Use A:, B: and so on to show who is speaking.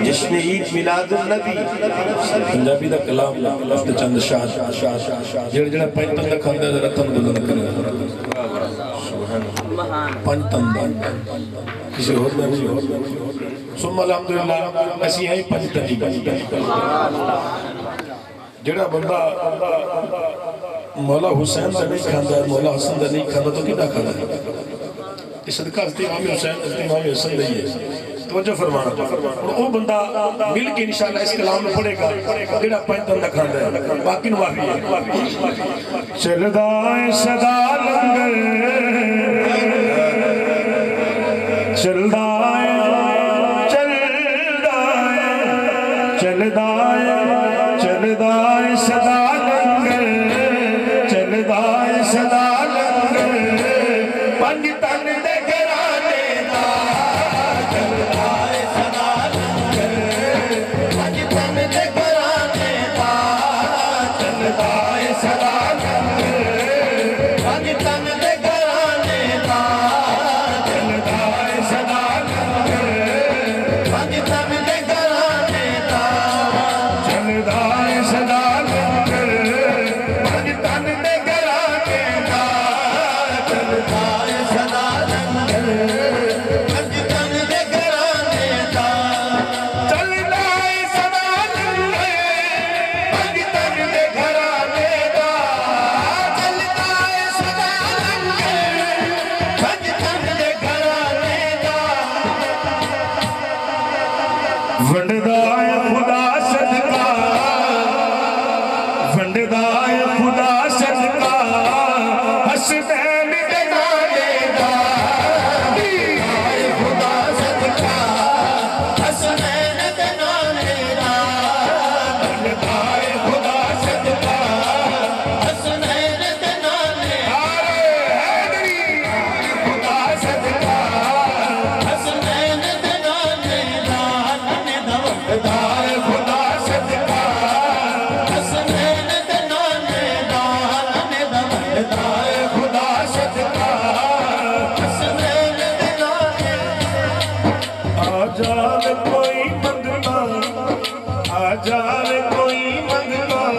A: जिसने ईद मिलादुन नबी पंजाबी दा कलाम लफ्ज़ चंद शाह जेड़ा जेड़ा पंजतन दा खांदा है रतन बुलंद करे पंजतन दा किसी और दा नहीं सुम्मा अल्हम्दुलिल्लाह असी है पंजतन जेड़ा बंदा मौला हुसैन दा नहीं खांदा मौला हसन दा नहीं खांदा तो किदा खांदा इस सदका इमाम हुसैन इमाम हसन दा ही है तवज्जो फरमाना वो बंदा मिल के इंशाअल्लाह इस कलाम में पढ़ेगा जेड़ा पंजतन दा खांदा है बाकी नु माफी है
B: चलदा है सदा लंगर चलदा है सदा लंगर चलदा है सदा लंगर पंजतन दे घराने दा चलदा है सदा लंगर पंजतन दे घराने दा चलदा है सदा लंगर पंजतन दे घराने दा चलदा है सदा लंगर पंजतन दे घराने दा चलदा है सदा जान